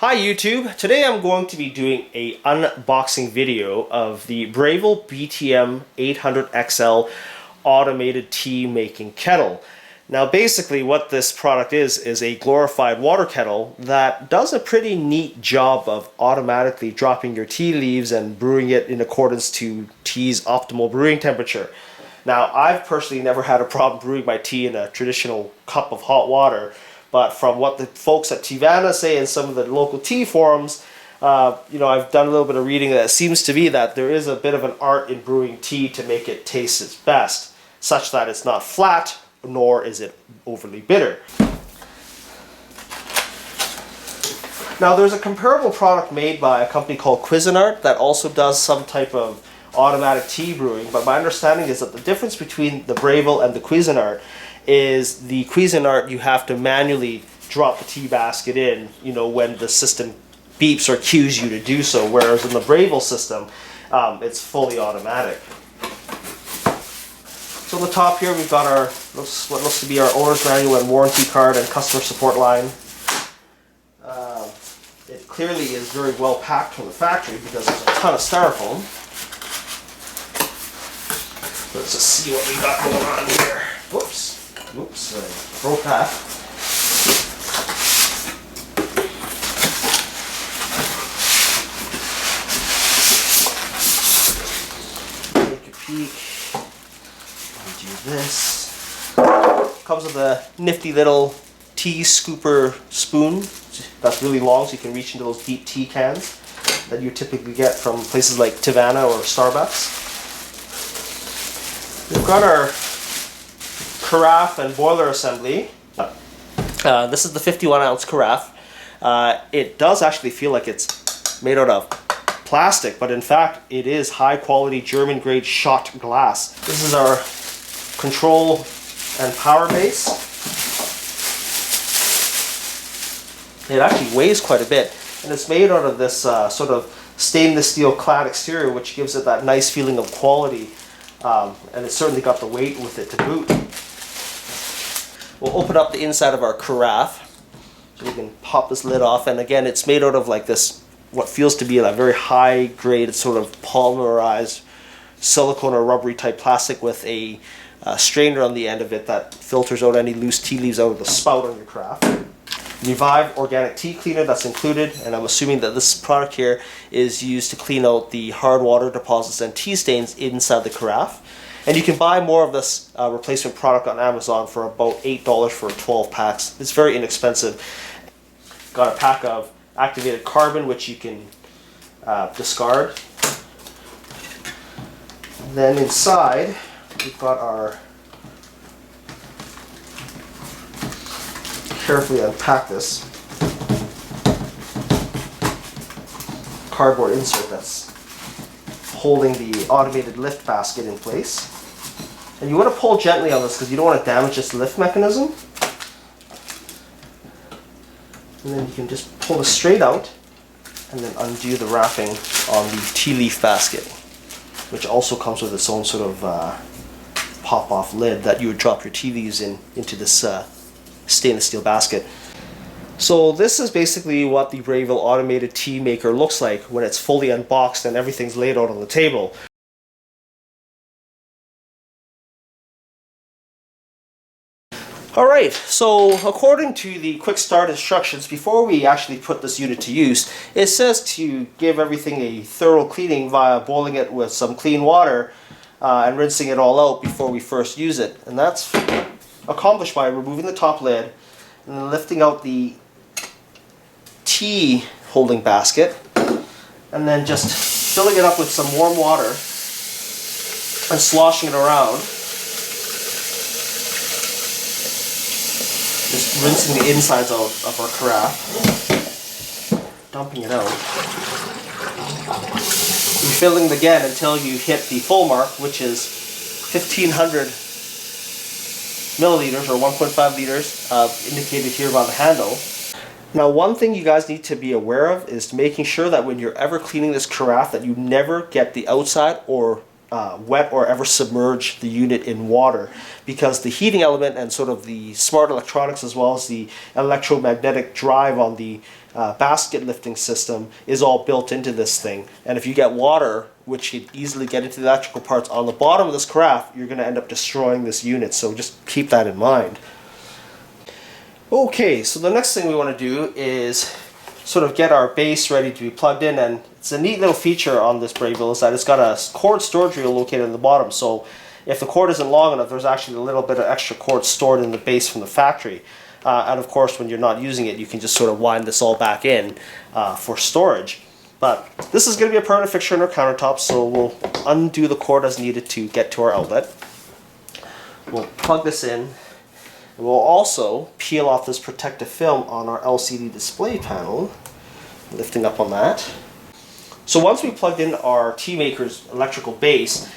Hi YouTube! Today I'm going to be doing a unboxing video of the Breville BTM 800XL automated tea making kettle. Now basically what this product is a glorified water kettle that does a pretty neat job of automatically dropping your tea leaves and brewing it in accordance to tea's optimal brewing temperature. Now I've personally never had a problem brewing my tea in a traditional cup of hot water. But from what the folks at Tivana say in some of the local tea forums, I've done a little bit of reading that it seems to be that there is a bit of an art in brewing tea to make it taste its best, such that it's not flat, nor is it overly bitter. Now there's a comparable product made by a company called Cuisinart that also does some type of automatic tea brewing, but my understanding is that the difference between the Breville and the Cuisinart is the Cuisinart you have to manually drop the tea basket in, when the system beeps or cues you to do so, whereas in the Breville system, it's fully automatic. So on the top here we've got what looks to be our owner's manual and warranty card and customer support line. It clearly is very well packed from the factory because there's a ton of styrofoam. Let's just see what we got going on here. Whoops, I broke that. Take a peek. Undo this. Comes with a nifty little tea scooper spoon that's really long, so you can reach into those deep tea cans that you typically get from places like Tivana or Starbucks. We've got our carafe and boiler assembly. This is the 51-ounce carafe. It does actually feel like it's made out of plastic, but in fact it is high-quality German grade Schott glass. This is our control and power base. It actually weighs quite a bit, and it's made out of this sort of stainless steel clad exterior, which gives it that nice feeling of quality. And it's certainly got the weight with it to boot. We'll open up the inside of our carafe, so we can pop this lid off, and again it's made out of like this, what feels to be a very high grade sort of polymerized silicone or rubbery type plastic with a strainer on the end of it that filters out any loose tea leaves out of the spout on your carafe. Revive organic tea cleaner that's included, and I'm assuming that this product here is used to clean out the hard water deposits and tea stains inside the carafe. And you can buy more of this replacement product on Amazon for about $8 for 12 packs. It's very inexpensive. Got a pack of activated carbon, which you can discard. And then inside we've got our, carefully unpack this, cardboard insert that's holding the automated lift basket in place. And you want to pull gently on this because you don't want to damage this lift mechanism. And then you can just pull this straight out and then undo the wrapping on the tea leaf basket, which also comes with its own sort of pop-off lid that you would drop your tea leaves into this stainless steel basket. So this is basically what the Breville automated tea maker looks like when it's fully unboxed and everything's laid out on the table. Alright, so according to the quick start instructions, before we actually put this unit to use, it says to give everything a thorough cleaning via boiling it with some clean water and rinsing it all out before we first use it. And that's accomplished by removing the top lid and then lifting out the tea holding basket and then just filling it up with some warm water and sloshing it around. Just rinsing the insides out of our carafe, dumping it out, refilling again until you hit the full mark, which is 1500 milliliters or 1.5 liters, indicated here by the handle. Now one thing you guys need to be aware of is making sure that when you're ever cleaning this carafe that you never get the outside or wet or ever submerge the unit in water, because the heating element and sort of the smart electronics as well as the electromagnetic drive on the basket lifting system is all built into this thing. And if you get water, which could easily get into the electrical parts on the bottom of this carafe, you're going to end up destroying this unit, so just keep that in mind. Okay, so the next thing we want to do is sort of get our base ready to be plugged in, and it's a neat little feature on this Breville is that it's got a cord storage reel located in the bottom, so if the cord isn't long enough, there's actually a little bit of extra cord stored in the base from the factory. And of course, when you're not using it, you can just sort of wind this all back in for storage. But this is going to be a permanent fixture in our countertop, so we'll undo the cord as needed to get to our outlet. We'll plug this in. And we'll also peel off this protective film on our LCD display panel, lifting up on that. So once we plugged in our tea maker's electrical base,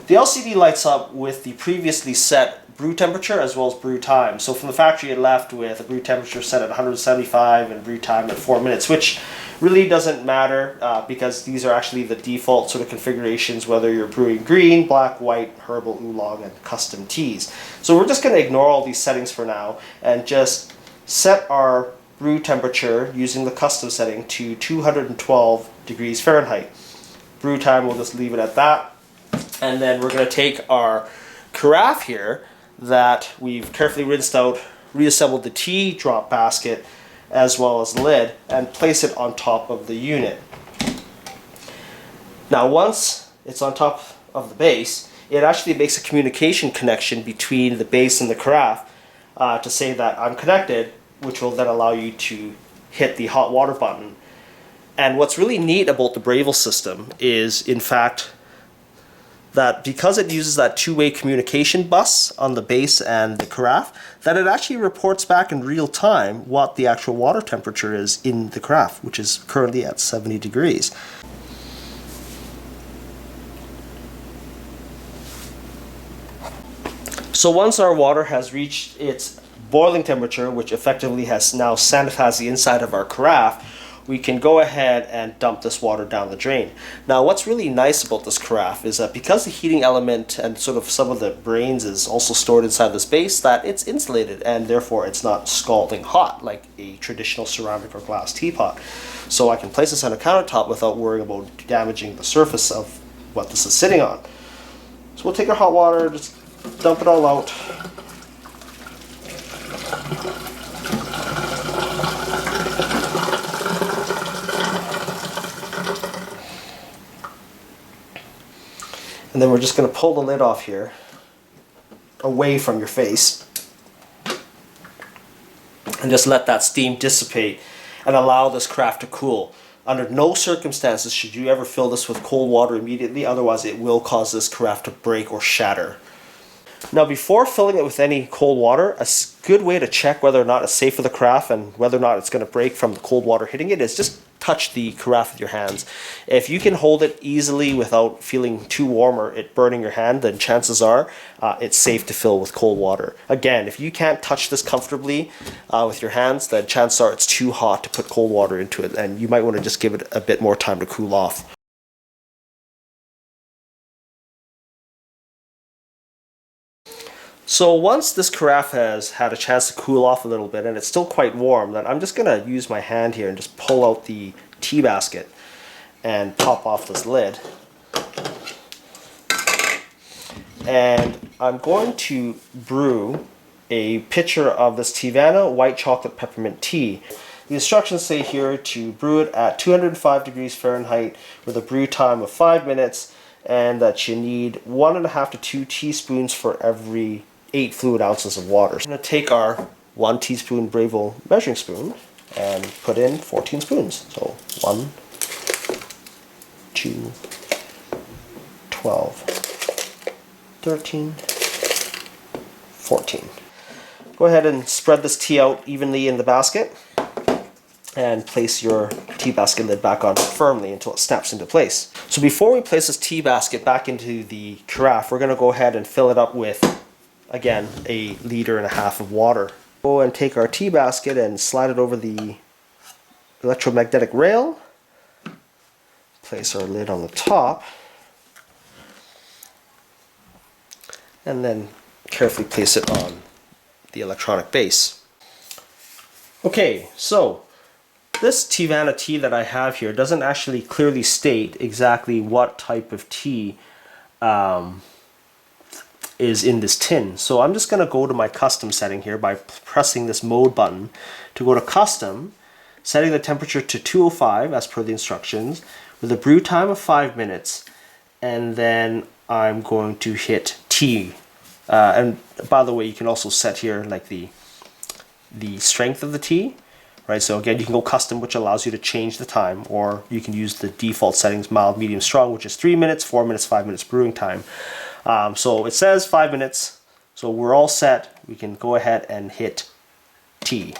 the LCD lights up with the previously set brew temperature as well as brew time. So from the factory it left with a brew temperature set at 175 and brew time at 4 minutes, which really doesn't matter because these are actually the default sort of configurations, whether you're brewing green, black, white, herbal, oolong, and custom teas. So we're just going to ignore all these settings for now and just set our brew temperature using the custom setting to 212 degrees Fahrenheit. Brew time, we'll just leave it at that. And then we're going to take our carafe here that we've carefully rinsed out, reassembled the tea drop basket as well as lid, and place it on top of the unit. Now once it's on top of the base, it actually makes a communication connection between the base and the carafe to say that I'm connected, which will then allow you to hit the hot water button. And what's really neat about the Breville system is, in fact, that because it uses that two-way communication bus on the base and the carafe, that it actually reports back in real time what the actual water temperature is in the carafe, which is currently at 70 degrees. So once our water has reached its boiling temperature, which effectively has now sanitized the inside of our carafe, we can go ahead and dump this water down the drain. Now what's really nice about this carafe is that because the heating element and sort of some of the brains is also stored inside this base, that it's insulated and therefore it's not scalding hot like a traditional ceramic or glass teapot. So I can place this on a countertop without worrying about damaging the surface of what this is sitting on. So we'll take our hot water, just dump it all out. And then we're just going to pull the lid off here, away from your face, and just let that steam dissipate and allow this carafe to cool. Under no circumstances should you ever fill this with cold water immediately, otherwise it will cause this carafe to break or shatter. Now before filling it with any cold water, a good way to check whether or not it's safe for the carafe and whether or not it's going to break from the cold water hitting it is just touch the carafe with your hands. If you can hold it easily without feeling too warm or it burning your hand, then chances are it's safe to fill with cold water. Again, if you can't touch this comfortably with your hands, then chances are it's too hot to put cold water into it, and you might want to just give it a bit more time to cool off. So once this carafe has had a chance to cool off a little bit and it's still quite warm, then I'm just going to use my hand here and just pull out the tea basket and pop off this lid. And I'm going to brew a pitcher of this Tivana white chocolate peppermint tea. The instructions say here to brew it at 205 degrees Fahrenheit with a brew time of 5 minutes, and that you need 1.5 to 2 teaspoons for every 8 fluid ounces of water. So I'm going to take our 1 teaspoon Breville measuring spoon and put in 14 spoons. So 1, 2, 12, 13, 14. Go ahead and spread this tea out evenly in the basket and place your tea basket lid back on firmly until it snaps into place. So before we place this tea basket back into the carafe, we're going to go ahead and fill it up with, again, 1.5 liters of water. Go and take our tea basket and slide it over the electromagnetic rail. Place our lid on the top. and then carefully place it on the electronic base. Okay, so this Teavana tea that I have here doesn't actually clearly state exactly what type of tea is in this tin. So I'm just going to go to my custom setting here by pressing this mode button to go to custom, setting the temperature to 205 as per the instructions, with a brew time of 5 minutes, and then I'm going to hit tea. And by the way, you can also set here like the strength of the tea, right? So again, you can go custom, which allows you to change the time, or you can use the default settings, mild, medium, strong, which is 3 minutes, 4 minutes, 5 minutes brewing time. So it says 5 minutes, so we're all set. We can go ahead and hit tea.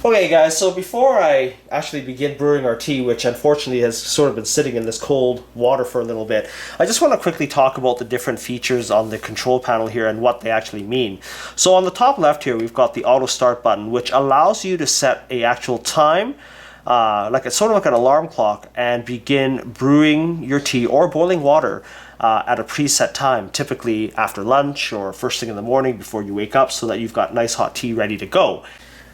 Okay guys, so before I actually begin brewing our tea, which unfortunately has sort of been sitting in this cold water for a little bit, I just want to quickly talk about the different features on the control panel here and what they actually mean. So on the top left here, we've got the auto start button, which allows you to set a actual time, like it's sort of like an alarm clock, and begin brewing your tea or boiling water at a preset time, typically after lunch or first thing in the morning before you wake up, so that you've got nice hot tea ready to go.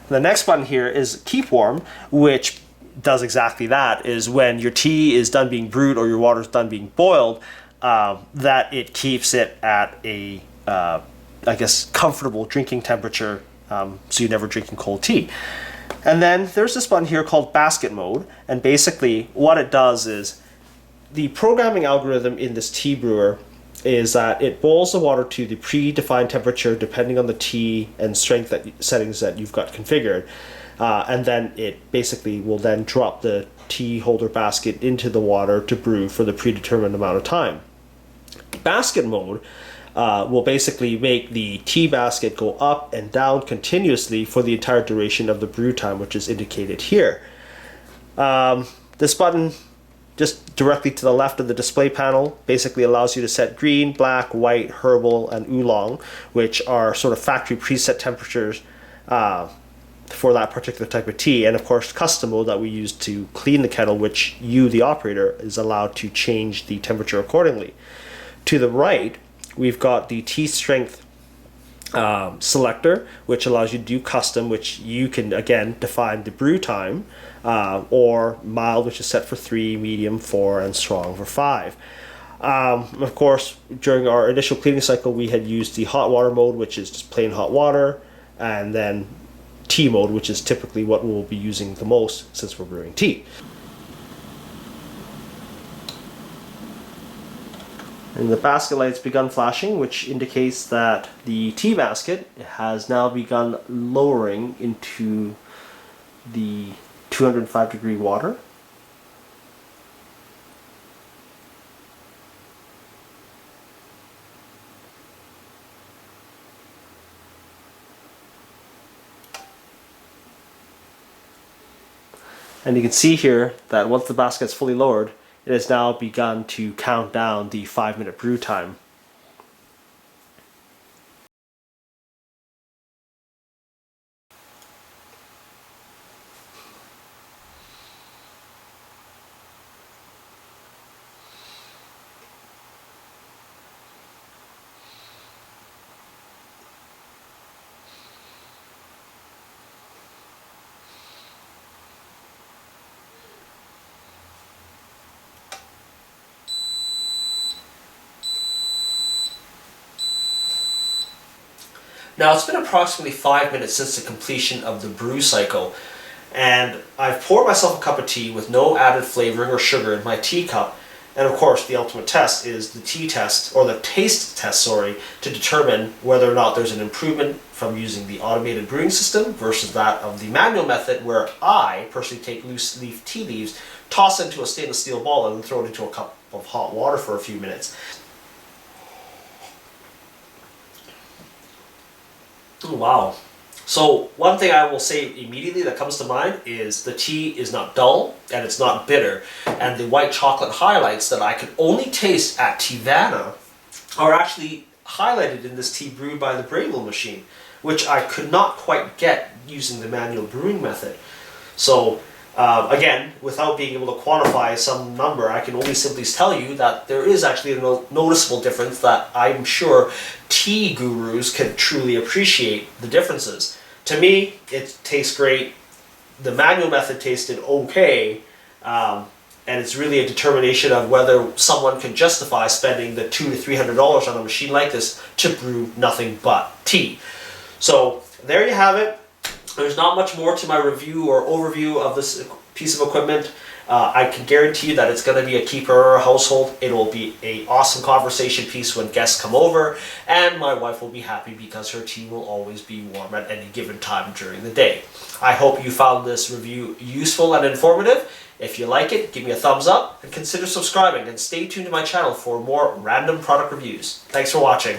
The next button here is keep warm, which does exactly that, is when your tea is done being brewed or your water is done being boiled, that it keeps it at a, I guess, comfortable drinking temperature, so you're never drinking cold tea. And then there's this button here called basket mode, and basically what it does is the programming algorithm in this tea brewer is that it boils the water to the predefined temperature depending on the tea and strength settings that you've got configured, and then it basically will then drop the tea holder basket into the water to brew for the predetermined amount of time. Basket mode will basically make the tea basket go up and down continuously for the entire duration of the brew time, which is indicated here. This button just directly to the left of the display panel basically allows you to set green, black, white, herbal, and oolong, which are sort of factory preset temperatures for that particular type of tea. And of course, custom mode that we use to clean the kettle, which you, the operator, is allowed to change the temperature accordingly. To the right, we've got the tea strength selector, which allows you to do custom, which you can again define the brew time, or mild, which is set for 3, medium 4, and strong for 5. Of course, during our initial cleaning cycle, we had used the hot water mode, which is just plain hot water, and then tea mode, which is typically what we'll be using the most since we're brewing tea. And the basket light's begun flashing, which indicates that the tea basket has now begun lowering into the 205-degree water. And you can see here that once the basket's fully lowered, it has now begun to count down the 5-minute brew time. Now it's been approximately 5 minutes since the completion of the brew cycle, and I've poured myself a cup of tea with no added flavoring or sugar in my teacup. And of course, the ultimate test is the tea test, or the taste test, sorry, to determine whether or not there's an improvement from using the automated brewing system versus that of the manual method, where I personally take loose leaf tea leaves, toss it into a stainless steel ball, and then throw it into a cup of hot water for a few minutes. Oh, wow. So one thing I will say immediately that comes to mind is the tea is not dull and it's not bitter, and the white chocolate highlights that I could only taste at Teavana are actually highlighted in this tea brewed by the Breville machine, which I could not quite get using the manual brewing method. So Again, without being able to quantify some number, I can only simply tell you that there is actually a noticeable difference that I'm sure tea gurus can truly appreciate the differences. To me, it tastes great. The manual method tasted okay, and it's really a determination of whether someone can justify spending the $200 to $300 on a machine like this to brew nothing but tea. So there you have it. There's not much more to my review or overview of this piece of equipment. I can guarantee you that it's going to be a keeper in our household. It will be an awesome conversation piece when guests come over, and my wife will be happy because her tea will always be warm at any given time during the day. I hope you found this review useful and informative. If you like it, give me a thumbs up and consider subscribing, and stay tuned to my channel for more random product reviews. Thanks for watching.